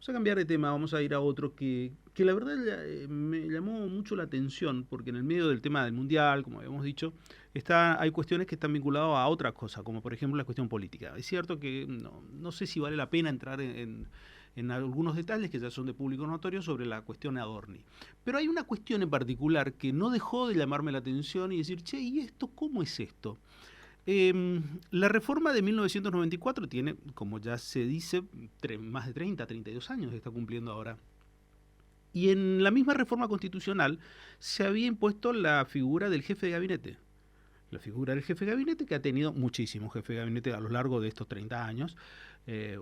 Vamos a cambiar de tema, vamos a ir a otro que la verdad me llamó mucho la atención, porque en el medio del tema del mundial, como habíamos dicho, hay cuestiones que están vinculadas a otras cosas, como por ejemplo la cuestión política. Es cierto que no sé si vale la pena entrar en algunos detalles que ya son de público notorio sobre la cuestión Adorni. Pero hay una cuestión en particular que no dejó de llamarme la atención y decir, che, ¿y esto cómo es esto? La reforma de 1994 tiene, como ya se dice, más de 32 años está cumpliendo ahora. Y en la misma reforma constitucional se había impuesto la figura del jefe de gabinete. La figura del jefe de gabinete, que ha tenido muchísimos jefes de gabinete a lo largo de estos 30 años.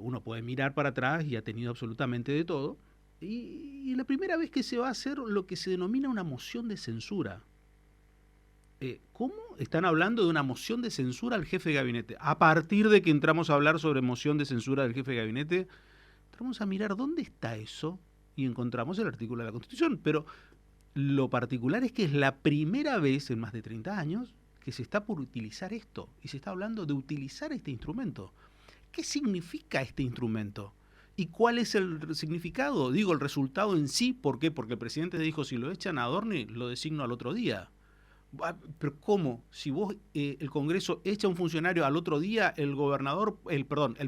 Uno puede mirar para atrás y ha tenido absolutamente de todo. Y la primera vez que se va a hacer lo que se denomina una moción de censura. ¿Cómo están hablando de una moción de censura al jefe de gabinete? A partir de que entramos a hablar sobre moción de censura del jefe de gabinete, entramos a mirar dónde está eso y encontramos el artículo de la Constitución. Pero lo particular es que es la primera vez en más de 30 años que se está por utilizar esto y se está hablando de utilizar este instrumento. ¿Qué significa este instrumento? ¿Y cuál es el significado? Digo, el resultado en sí, ¿por qué? Porque el presidente dijo, si lo echan a Adorni, lo designo al otro día. Pero ¿cómo? Si vos, el Congreso echa a un funcionario al otro día, el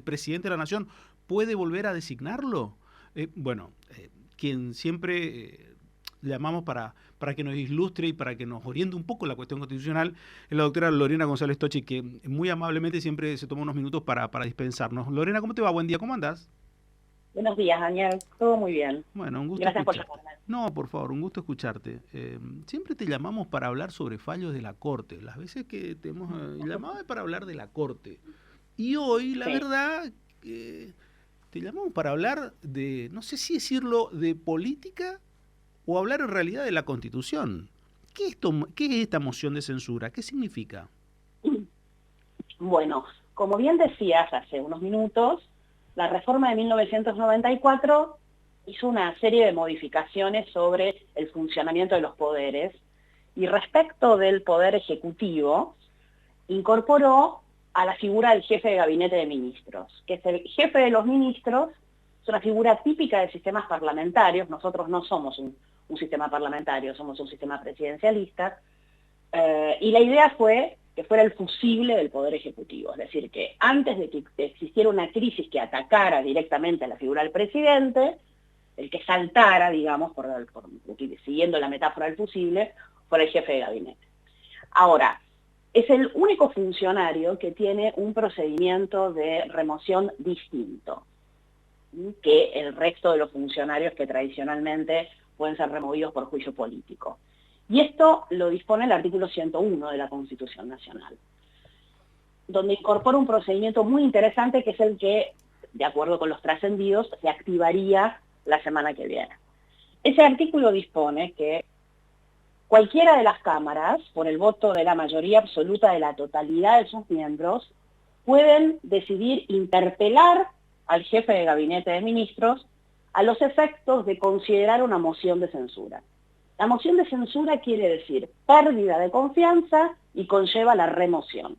presidente de la Nación puede volver a designarlo. Bueno, quien siempre llamamos para que nos ilustre y para que nos oriente un poco la cuestión constitucional es la doctora Lorena González Tochi, que muy amablemente siempre se toma unos minutos para dispensarnos. Lorena, ¿cómo te va? Buen día, ¿cómo andás? Buenos días, Daniel. Todo muy bien. Bueno, un gusto Gracias por escucharte. llamarme. No, por favor, un gusto escucharte. Siempre te llamamos para hablar sobre fallos de la Corte. Las veces que te hemos llamado es para hablar de la Corte. Y hoy, la Sí. verdad, te llamamos para hablar de, no sé si decirlo, de política o hablar en realidad de la Constitución. ¿Qué es esta moción de censura? ¿Qué significa? Bueno, como bien decías hace unos minutos, la reforma de 1994 hizo una serie de modificaciones sobre el funcionamiento de los poderes y respecto del poder ejecutivo, incorporó a la figura del jefe de gabinete de ministros, que es el jefe de los ministros. Es una figura típica de sistemas parlamentarios. Nosotros no somos un sistema parlamentario, somos un sistema presidencialista, y la idea fue que fuera el fusible del Poder Ejecutivo, es decir, que antes de que existiera una crisis que atacara directamente a la figura del presidente, el que saltara, digamos, siguiendo la metáfora del fusible, fuera el jefe de gabinete. Ahora, es el único funcionario que tiene un procedimiento de remoción distinto que el resto de los funcionarios que tradicionalmente pueden ser removidos por juicio político. Y esto lo dispone el artículo 101 de la Constitución Nacional, donde incorpora un procedimiento muy interesante que es el que, de acuerdo con los trascendidos, se activaría la semana que viene. Ese artículo dispone que cualquiera de las cámaras, por el voto de la mayoría absoluta de la totalidad de sus miembros, pueden decidir interpelar al jefe de gabinete de ministros a los efectos de considerar una moción de censura. La moción de censura quiere decir pérdida de confianza y conlleva la remoción.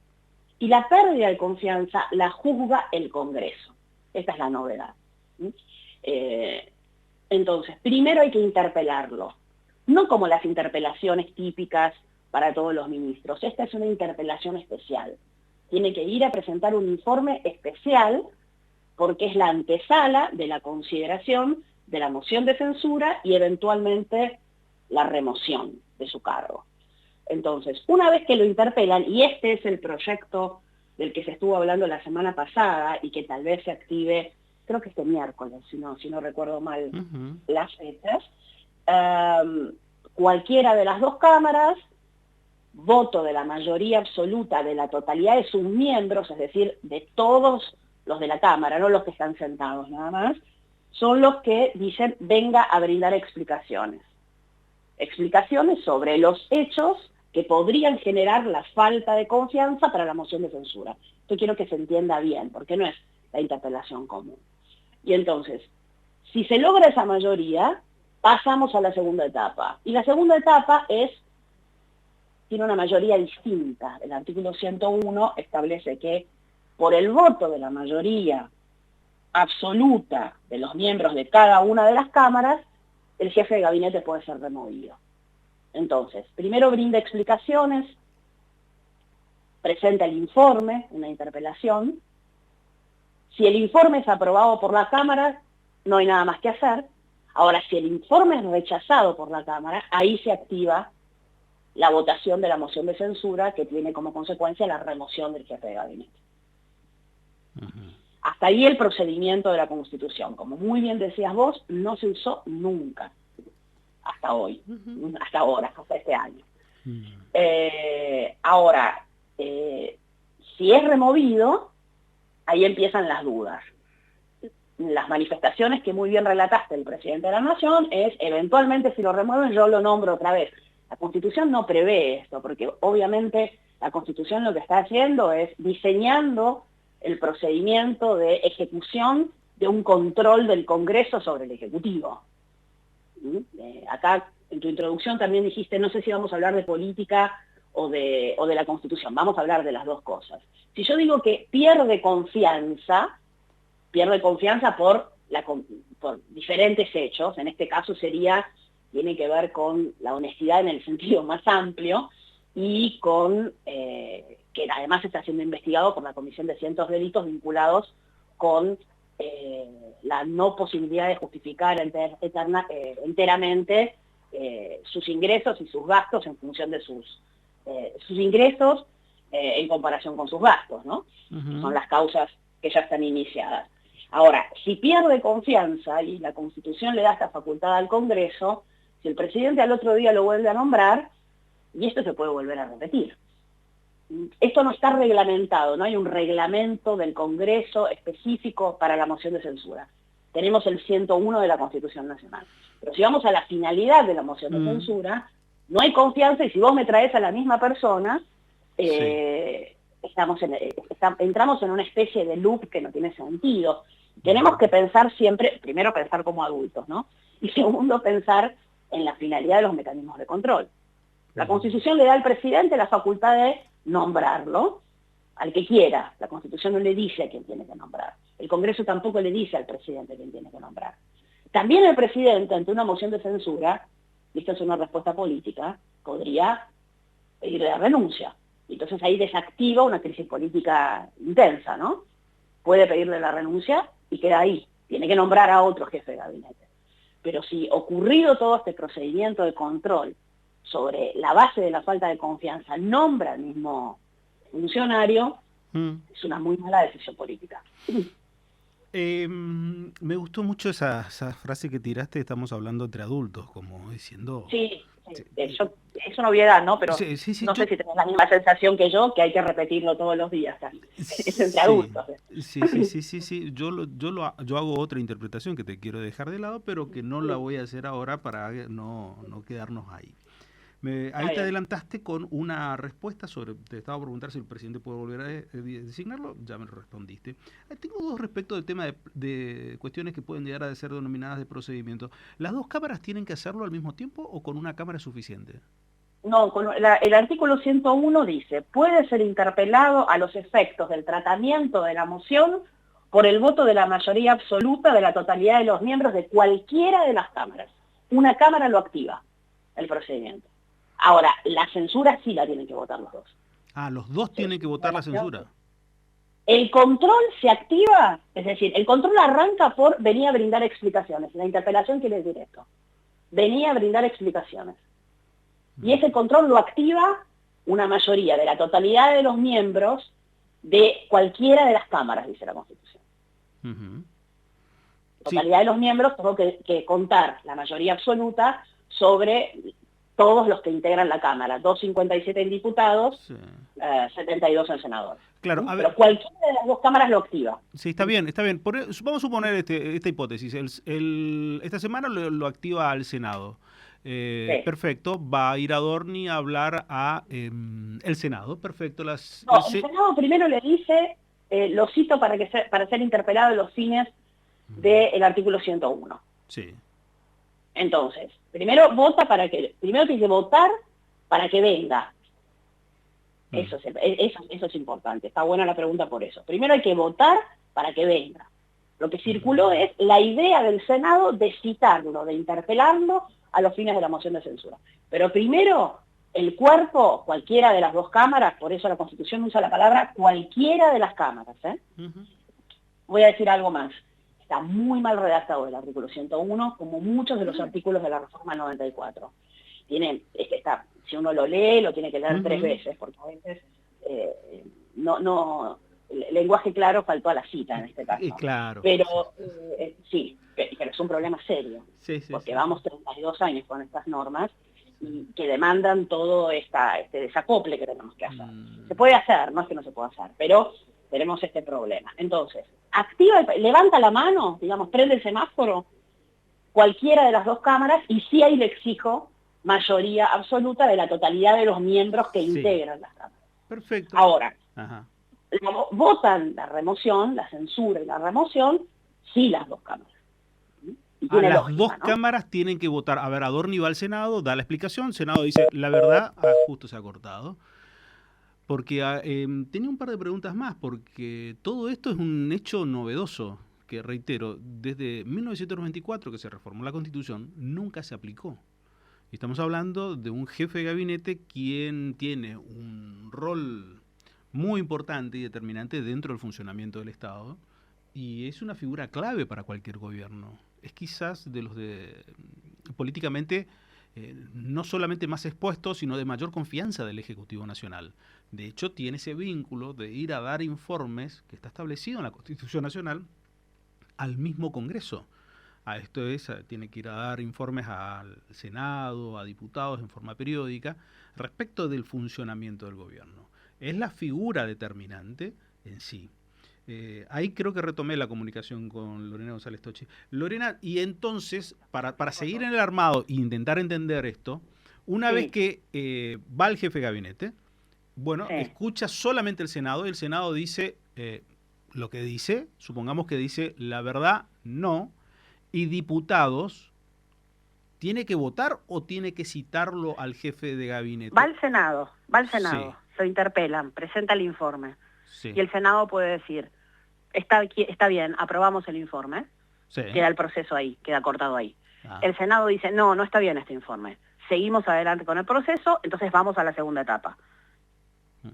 Y la pérdida de confianza la juzga el Congreso. Esta es la novedad. Entonces, primero hay que interpelarlo. No como las interpelaciones típicas para todos los ministros. Esta es una interpelación especial. Tiene que ir a presentar un informe especial porque es la antesala de la consideración de la moción de censura y eventualmente la remoción de su cargo. Entonces, una vez que lo interpelan, y este es el proyecto del que se estuvo hablando la semana pasada y que tal vez se active, creo que este miércoles, si no recuerdo mal las fechas, cualquiera de las dos cámaras, voto de la mayoría absoluta de la totalidad de sus miembros, es decir, de todos los de la Cámara, no los que están sentados nada más, son los que dicen venga a brindar explicaciones. Explicaciones sobre los hechos que podrían generar la falta de confianza para la moción de censura. Esto quiero que se entienda bien, porque no es la interpelación común. Y entonces, si se logra esa mayoría, pasamos a la segunda etapa. Y la segunda etapa tiene una mayoría distinta. El artículo 101 establece que por el voto de la mayoría absoluta de los miembros de cada una de las cámaras, el jefe de gabinete puede ser removido. Entonces, primero brinda explicaciones, presenta el informe, una interpelación. Si el informe es aprobado por la Cámara, no hay nada más que hacer. Ahora, si el informe es rechazado por la Cámara, ahí se activa la votación de la moción de censura, que tiene como consecuencia la remoción del jefe de gabinete. Hasta ahí el procedimiento de la Constitución. Como muy bien decías vos, no se usó nunca, hasta hoy, hasta ahora, hasta este año. Ahora, si es removido, ahí empiezan las dudas. Las manifestaciones que muy bien relataste el presidente de la Nación es, eventualmente si lo remueven yo lo nombro otra vez. La Constitución no prevé esto, porque obviamente la Constitución lo que está haciendo es diseñando el procedimiento de ejecución de un control del Congreso sobre el Ejecutivo. Acá en tu introducción también dijiste, no sé si vamos a hablar de política o de la Constitución, vamos a hablar de las dos cosas. Si yo digo que pierde confianza por diferentes hechos, en este caso tiene que ver con la honestidad en el sentido más amplio y con que además está siendo investigado por la Comisión de Cientos Delitos vinculados con la no posibilidad de justificar enteramente sus ingresos y sus gastos en función de sus ingresos en comparación con sus gastos, ¿no? Son las causas que ya están iniciadas. Ahora, si pierde confianza y la Constitución le da esta facultad al Congreso, si el presidente al otro día lo vuelve a nombrar, y esto se puede volver a repetir. Esto no está reglamentado, no hay un reglamento del Congreso específico para la moción de censura. Tenemos el 101 de la Constitución Nacional. Pero si vamos a la finalidad de la moción de censura, no hay confianza y si vos me traes a la misma persona, entramos en una especie de loop que no tiene sentido. Tenemos que pensar siempre, primero pensar como adultos, ¿no? Y segundo, pensar en la finalidad de los mecanismos de control. La Constitución le da al presidente la facultad de nombrarlo al que quiera. La Constitución no le dice a quién tiene que nombrar. El Congreso tampoco le dice al presidente quién tiene que nombrar. También el presidente, ante una moción de censura, y esto es una respuesta política, podría pedirle la renuncia. Entonces ahí desactiva una crisis política intensa, ¿no? Puede pedirle la renuncia y queda ahí. Tiene que nombrar a otro jefe de gabinete. Pero si ocurrido todo este procedimiento de control sobre la base de la falta de confianza, nombra al mismo funcionario, es una muy mala decisión política. Me gustó mucho esa frase que tiraste, estamos hablando entre adultos, como diciendo... Sí, es una obviedad, ¿no? Pero no sé si tenés la misma sensación que yo, que hay que repetirlo todos los días. Es entre adultos. Sí. Yo hago otra interpretación que te quiero dejar de lado, pero que no la voy a hacer ahora para no quedarnos ahí. Ahí te adelantaste con una respuesta te estaba por preguntar si el presidente puede volver a designarlo, ya me lo respondiste. Tengo dos respecto del tema de cuestiones que pueden llegar a ser denominadas de procedimiento. ¿Las dos cámaras tienen que hacerlo al mismo tiempo o con una cámara es suficiente? No, el artículo 101 dice, puede ser interpelado a los efectos del tratamiento de la moción por el voto de la mayoría absoluta de la totalidad de los miembros de cualquiera de las cámaras. Una cámara lo activa, el procedimiento. Ahora, la censura sí la tienen que votar los dos. Ah, los dos tienen que votar la censura. El control se activa, es decir, el control arranca por venir a brindar explicaciones. La interpelación quiere decir esto. Venía a brindar explicaciones. Y ese control lo activa una mayoría de la totalidad de los miembros de cualquiera de las cámaras, dice la Constitución. Totalidad de los miembros, tengo que contar la mayoría absoluta sobre todos los que integran la Cámara, 257 en diputados, 72 en senadores. Claro, a ver, pero cualquiera de las dos cámaras lo activa. Sí, está bien. Vamos a suponer esta hipótesis. Esta semana lo activa al Senado. Sí. Perfecto, va a ir a Adorni a hablar a el Senado. Perfecto. El Senado primero le dice, lo cito para ser interpelado en los fines del artículo 101. Sí. Entonces, primero tiene que votar para que venga. Eso es importante. Está buena la pregunta por eso. Primero hay que votar para que venga. Lo que circuló es la idea del Senado de citarlo, de interpelarlo a los fines de la moción de censura. Pero primero, el cuerpo, cualquiera de las dos cámaras, por eso la Constitución usa la palabra cualquiera de las cámaras. Voy a decir algo más. Está muy mal redactado el artículo 101, como muchos de los artículos de la reforma 94. Si uno lo lee, lo tiene que leer 3 veces, porque a veces el lenguaje claro faltó a la cita en este caso. Claro. Pero sí, pero es un problema serio, porque vamos 32 años con estas normas y que demandan todo este desacople que tenemos que hacer. Se puede hacer, no es que no se pueda hacer, pero tenemos este problema. Entonces, levanta la mano, digamos, prende el semáforo, cualquiera de las dos cámaras, y sí ahí le exijo mayoría absoluta de la totalidad de los miembros que integran las cámaras. Perfecto. Ahora, votan la remoción, la censura y la remoción, sí las dos cámaras. Las dos cámaras tienen que votar. A ver, Adorni va al Senado, da la explicación, el Senado dice, la verdad, justo se ha cortado. Porque tenía un par de preguntas más, porque todo esto es un hecho novedoso, que reitero, desde 1994 que se reformó la Constitución, nunca se aplicó. Estamos hablando de un jefe de gabinete quien tiene un rol muy importante y determinante dentro del funcionamiento del Estado, y es una figura clave para cualquier gobierno. Es quizás de los políticamente no solamente más expuestos, sino de mayor confianza del Ejecutivo Nacional. De hecho, tiene ese vínculo de ir a dar informes, que está establecido en la Constitución Nacional, al mismo Congreso. Tiene que ir a dar informes al Senado, a diputados en forma periódica, respecto del funcionamiento del gobierno. Es la figura determinante en sí. Ahí creo que retomé la comunicación con Lorena González Tocci. Lorena, y entonces, para seguir en el armado e intentar entender esto, una vez que va el jefe de gabinete, escucha solamente el Senado, y el Senado dice lo que dice, supongamos que dice la verdad, no, y diputados, ¿tiene que votar o tiene que citarlo al jefe de gabinete? Va al Senado, Sí. lo interpelan, presenta el informe, Sí. y el Senado puede decir, está bien, aprobamos el informe, queda el proceso ahí, queda cortado ahí. El Senado dice, no está bien este informe, seguimos adelante con el proceso, entonces vamos a la segunda etapa.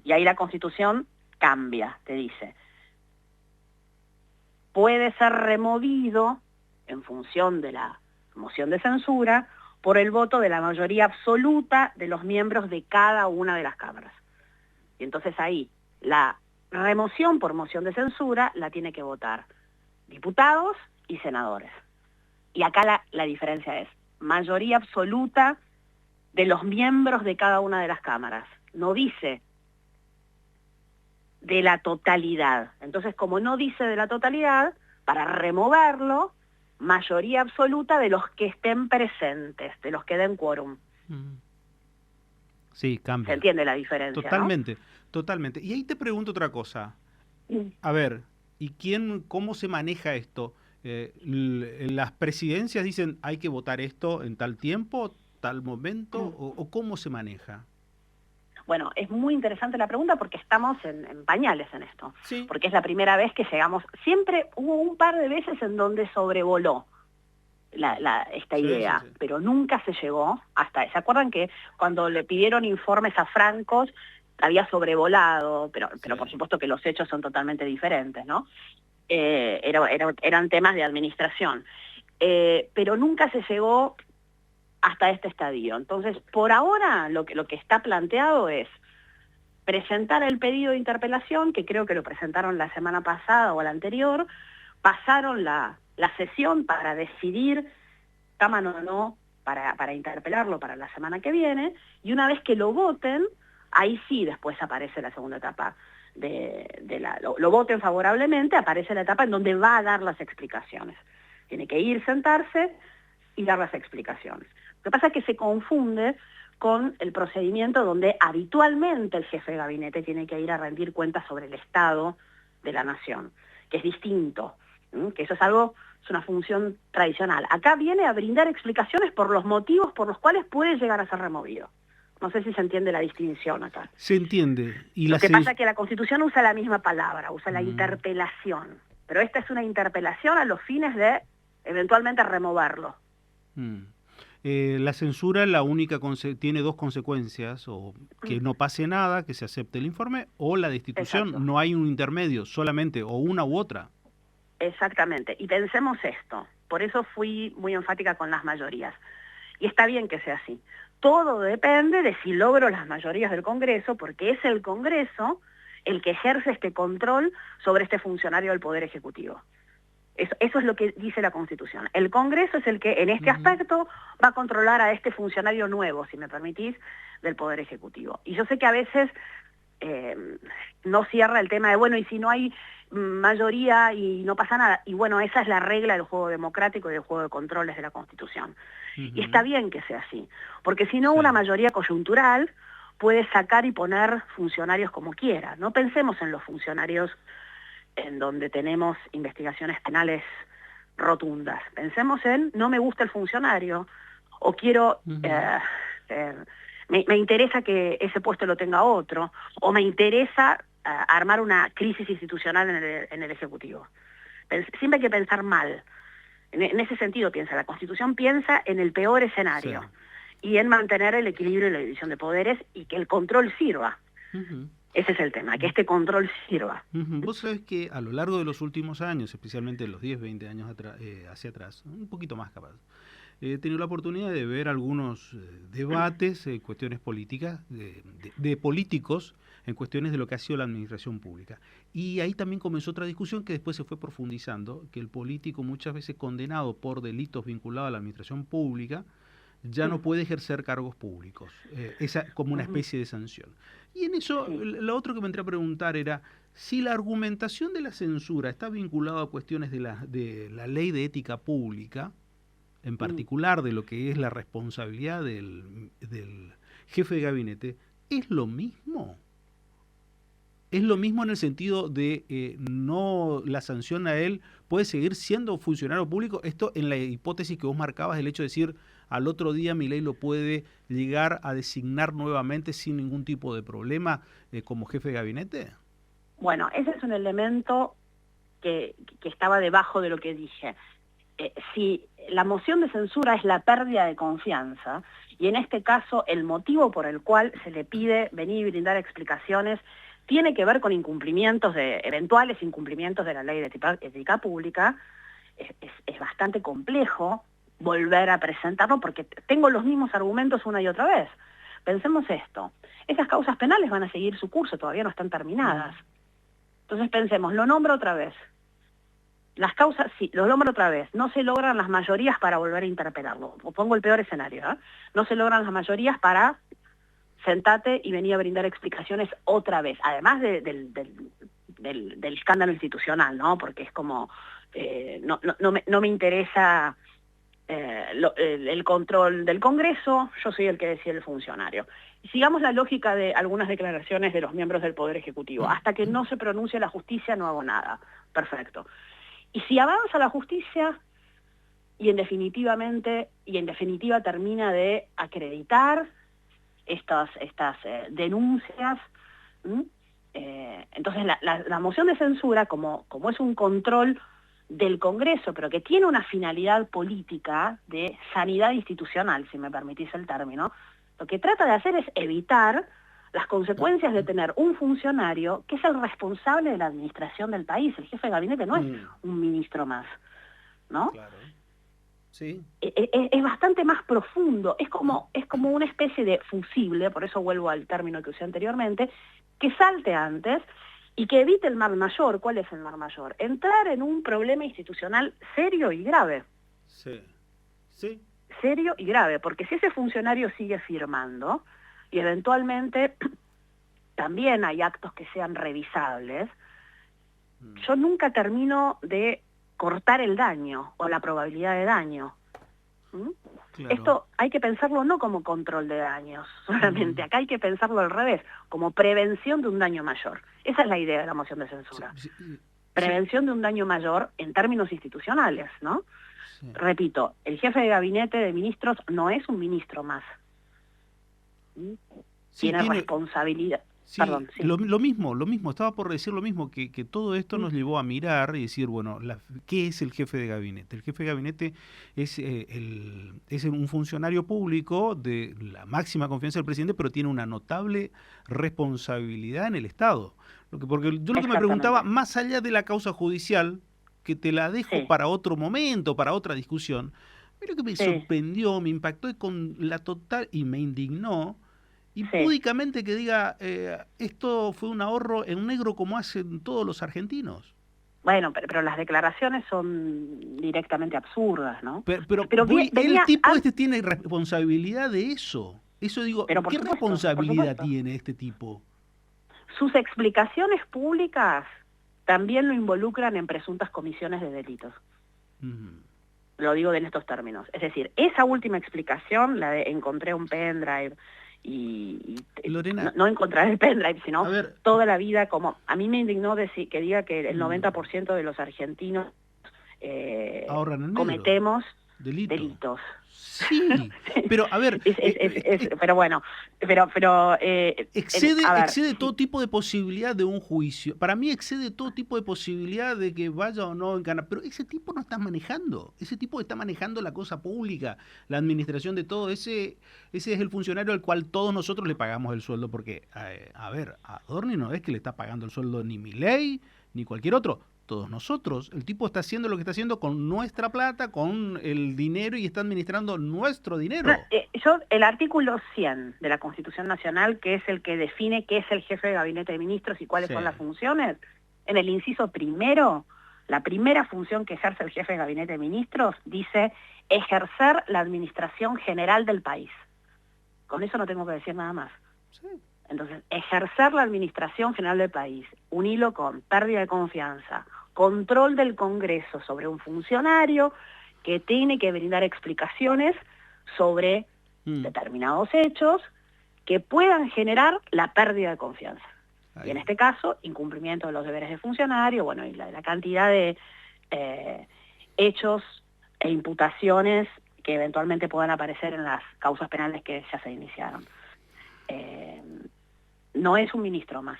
Y ahí la Constitución cambia, te dice, puede ser removido en función de la moción de censura por el voto de la mayoría absoluta de los miembros de cada una de las cámaras. Y entonces ahí la remoción por moción de censura la tiene que votar diputados y senadores. Y acá la diferencia es mayoría absoluta de los miembros de cada una de las cámaras. No dice de la totalidad. Entonces, como no dice de la totalidad, para removerlo, mayoría absoluta de los que estén presentes, de los que den quórum. Sí, cambia. ¿Se entiende la diferencia? Totalmente, ¿no? Totalmente. Y ahí te pregunto otra cosa. A ver, ¿y cómo se maneja esto? ¿Las presidencias dicen hay que votar esto en tal tiempo, tal momento, o cómo se maneja? Bueno, es muy interesante la pregunta porque estamos en pañales en esto. Sí. Porque es la primera vez que llegamos. Siempre hubo un par de veces en donde sobrevoló esta idea, sí. Pero nunca se llegó hasta... ¿Se acuerdan que cuando le pidieron informes a Francos había sobrevolado? Pero por supuesto que los hechos son totalmente diferentes, ¿no? Eran temas de administración. Pero nunca se llegó hasta este estadio. Entonces, por ahora, lo que está planteado es presentar el pedido de interpelación, que creo que lo presentaron la semana pasada o la anterior, pasaron la sesión para decidir cámara o no para interpelarlo para la semana que viene, y una vez que lo voten, ahí sí después aparece la segunda etapa, lo voten favorablemente, aparece la etapa en donde va a dar las explicaciones. Tiene que ir, sentarse y dar las explicaciones. Lo que pasa es que se confunde con el procedimiento donde habitualmente el jefe de gabinete tiene que ir a rendir cuentas sobre el estado de la nación, que es distinto, que eso es una función tradicional. Acá viene a brindar explicaciones por los motivos por los cuales puede llegar a ser removido. No sé si se entiende la distinción acá. Se entiende. Lo que pasa es que la Constitución usa la misma palabra, usa la interpelación, pero esta es una interpelación a los fines de eventualmente removerlo. La censura tiene dos consecuencias, o que no pase nada, que se acepte el informe, o la destitución. Exacto. No hay un intermedio, solamente o una u otra. Exactamente, y pensemos esto, por eso fui muy enfática con las mayorías, y está bien que sea así. Todo depende de si logro las mayorías del Congreso, porque es el Congreso el que ejerce este control sobre este funcionario del Poder Ejecutivo. Eso es lo que dice la Constitución. El Congreso es el que en este aspecto va a controlar a este funcionario nuevo, si me permitís, del Poder Ejecutivo. Y yo sé que a veces no cierra el tema de, bueno, y si no hay mayoría y no pasa nada. Y bueno, esa es la regla del juego democrático y del juego de controles de la Constitución. Y está bien que sea así, porque si no, una mayoría coyuntural puede sacar y poner funcionarios como quiera. No pensemos en los funcionarios en donde tenemos investigaciones penales rotundas. Pensemos en, no me gusta el funcionario, o quiero, me interesa que ese puesto lo tenga otro, o me interesa armar una crisis institucional en el Ejecutivo. Siempre hay que pensar mal. En ese sentido piensa, la Constitución piensa en el peor escenario, y en mantener el equilibrio y la división de poderes, y que el control sirva. Ese es el tema, que este control sirva. Vos sabés que a lo largo de los últimos años, especialmente los 10, 20 años hacia atrás, un poquito más capaz, he tenido la oportunidad de ver algunos debates, cuestiones políticas, de políticos en cuestiones de lo que ha sido la administración pública. Y ahí también comenzó otra discusión que después se fue profundizando, que el político muchas veces condenado por delitos vinculados a la administración pública ya no puede ejercer cargos públicos, esa como una especie de sanción. Y en eso, lo otro que me entré a preguntar era si la argumentación de la censura está vinculada a cuestiones de la ley de ética pública, en particular de lo que es la responsabilidad del jefe de gabinete, ¿es lo mismo? ¿Es lo mismo en el sentido de no la sanción a él puede seguir siendo funcionario público? Esto en la hipótesis que vos marcabas, el hecho de decir al otro día Milei lo puede llegar a designar nuevamente sin ningún tipo de problema como jefe de gabinete. Bueno, ese es un elemento que estaba debajo de lo que dije. Si la moción de censura es la pérdida de confianza, y en este caso el motivo por el cual se le pide venir y brindar explicaciones tiene que ver con eventuales incumplimientos de la ley de ética pública, es bastante complejo volver a presentarlo porque tengo los mismos argumentos una y otra vez. Pensemos esto, esas causas penales van a seguir su curso, todavía no están terminadas. Entonces pensemos, lo nombro otra vez. Las causas, sí, lo nombro otra vez, no se logran las mayorías para volver a interpelarlo. O pongo el peor escenario, ¿eh? No se logran las mayorías para sentate y venir a brindar explicaciones otra vez, además del escándalo institucional, ¿no? Porque es como, no me interesa el control del Congreso, yo soy el que decide el funcionario. Y sigamos la lógica de algunas declaraciones de los miembros del Poder Ejecutivo. Hasta que no se pronuncie la justicia no hago nada. Perfecto. Y si avanza la justicia y en definitiva termina de acreditar estas denuncias, entonces la moción de censura, como es un control del Congreso, pero que tiene una finalidad política de sanidad institucional, si me permitís el término, lo que trata de hacer es evitar las consecuencias de tener un funcionario que es el responsable de la administración del país. El jefe de gabinete no es un ministro más, ¿no? Claro. Sí. Es bastante más profundo, es como una especie de fusible, por eso vuelvo al término que usé anteriormente, que salte antes y que evite el mal mayor. ¿Cuál es el mal mayor? Entrar en un problema institucional serio y grave. Sí. Sí. Serio y grave, porque si ese funcionario sigue firmando y eventualmente también hay actos que sean revisables, yo nunca termino de cortar el daño o la probabilidad de daño. Claro. Esto hay que pensarlo no como control de daños solamente, acá hay que pensarlo al revés, como prevención de un daño mayor. Esa es la idea de la moción de censura. Prevención de un daño mayor en términos institucionales, ¿no? Sí. Repito, el jefe de gabinete de ministros no es un ministro más. Tiene responsabilidad. Sí, Perdón, sí. lo mismo, estaba por decir lo mismo, que todo esto nos llevó a mirar y decir, bueno, ¿qué es el jefe de gabinete? El jefe de gabinete es, es un funcionario público de la máxima confianza del presidente, pero tiene una notable responsabilidad en el Estado. Porque yo lo que me preguntaba, Exactamente. más allá de la causa judicial, que te la dejo Sí, para otro momento, para otra discusión, pero que me sí, sorprendió, me impactó y con la total, y me indignó, y sí. púdicamente que diga, esto fue un ahorro en negro como hacen todos los argentinos. Bueno, pero las declaraciones son directamente absurdas, ¿no? Pero Pero el venía, tipo este tiene responsabilidad de eso. Eso digo, pero ¿qué por responsabilidad supuesto. tiene este tipo? Sus explicaciones públicas también lo involucran en presuntas comisiones de delitos. Mm. Lo digo en estos términos. Es decir, esa última explicación, la de encontré un pendrive Lorena, no encontrar el pendrive, a sino ver, toda la vida como... A mí me indignó decir, que diga que el mm, 90% de los argentinos ahorran en negro, cometemos delito. delitos. Sí, pero a ver, Pero bueno, a ver, excede todo sí, tipo de posibilidad de un juicio. Para mí excede todo tipo de posibilidad de que vaya o no en cana. Pero ese tipo no está manejando. Ese tipo está manejando la cosa pública, la administración de todo. Ese es el funcionario al cual todos nosotros le pagamos el sueldo. Porque, a ver, a Adorni no es que le está pagando el sueldo ni Milei, ni cualquier otro. Todos nosotros. El tipo está haciendo lo que está haciendo con nuestra plata, con el dinero y está administrando nuestro no, dinero. el artículo 100 de la Constitución Nacional, que es el que define qué es el jefe de gabinete de ministros y cuáles Sí. son las funciones, en el inciso primero, la primera función que ejerce el jefe de gabinete de ministros dice ejercer la administración general del país. Con eso no tengo que decir nada más. Sí. Entonces, ejercer la administración general del país, un hilo con pérdida de confianza, control del Congreso sobre un funcionario que tiene que brindar explicaciones sobre determinados hechos que puedan generar la pérdida de confianza. Y en Ahí. este caso, incumplimiento de los deberes de funcionario, bueno, y la cantidad de hechos e imputaciones que eventualmente puedan aparecer en las causas penales que ya se iniciaron. No es un ministro más.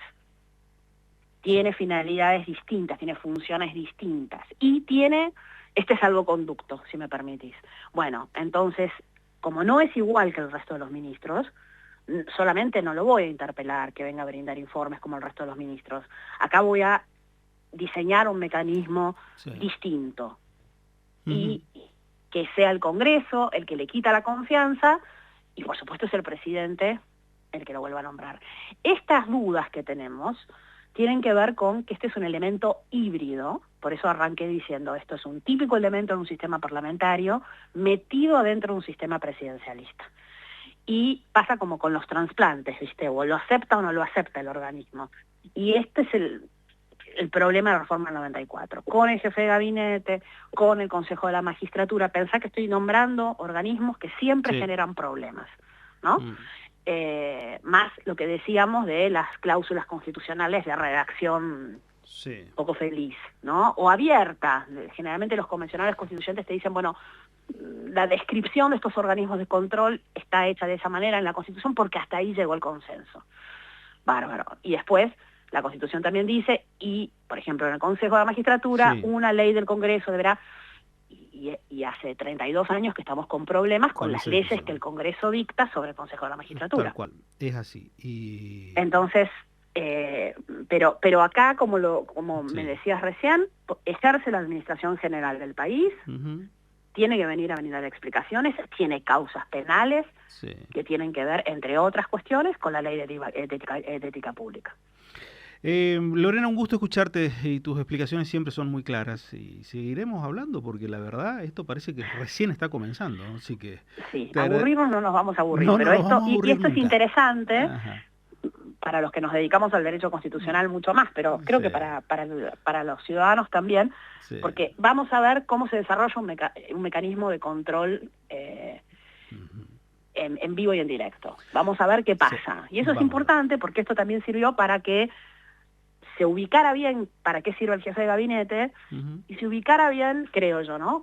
Tiene finalidades distintas, tiene funciones distintas y tiene este salvoconducto, si me permitís. Bueno, entonces, como no es igual que el resto de los ministros, solamente no lo voy a interpelar que venga a brindar informes como el resto de los ministros. Acá voy a diseñar un mecanismo distinto y que sea el Congreso el que le quita la confianza y por supuesto es el presidente el que lo vuelva a nombrar. Estas dudas que tenemos tienen que ver con que este es un elemento híbrido, por eso arranqué diciendo esto es un típico elemento de un sistema parlamentario metido adentro de un sistema presidencialista. Y pasa como con los trasplantes, ¿viste? O lo acepta o no lo acepta el organismo. Y este es el problema de la reforma del 94. Con el jefe de gabinete, con el Consejo de la Magistratura, pensá que estoy nombrando organismos que siempre generan problemas, ¿no? Más lo que decíamos de las cláusulas constitucionales de redacción poco feliz, ¿no? O abierta. Generalmente los convencionales constituyentes te dicen, bueno, la descripción de estos organismos de control está hecha de esa manera en la Constitución porque hasta ahí llegó el consenso. Bárbaro. Y después, la Constitución también dice, y, por ejemplo, en el Consejo de la Magistratura, una ley del Congreso deberá... Y hace 32 años que estamos con problemas con las leyes que el Congreso dicta sobre el Consejo de la Magistratura. Tal cual, es así. Y... Entonces, pero acá, como me decías recién, ejerce la administración general del país, tiene que venir a brindar explicaciones, tiene causas penales que tienen que ver, entre otras cuestiones, con la ley de ética pública. Lorena, un gusto escucharte y tus explicaciones siempre son muy claras y seguiremos hablando porque la verdad esto parece que recién está comenzando, así que... Sí, aburrirnos no nos vamos a aburrir, pero esto es interesante para los que nos dedicamos al derecho constitucional mucho más, pero creo que para los ciudadanos también, porque vamos a ver cómo se desarrolla un mecanismo de control en vivo y en directo. Vamos a ver qué pasa. Y eso es importante porque esto también sirvió para que se ubicara bien para qué sirve el jefe de gabinete y se ubicara bien, creo yo, ¿no?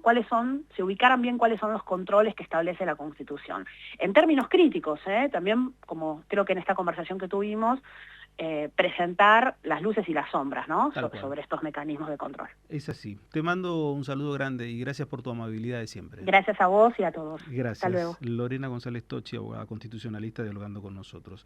Se ubicaran bien cuáles son los controles que establece la Constitución. En términos críticos, también, como creo que en esta conversación que tuvimos, presentar las luces y las sombras, ¿no? Tal cual. Sobre estos mecanismos de control. Es así. Te mando un saludo grande y gracias por tu amabilidad de siempre. Gracias a vos y a todos. Hasta Gracias. luego. Lorena González Tocci, abogada constitucionalista, dialogando con nosotros.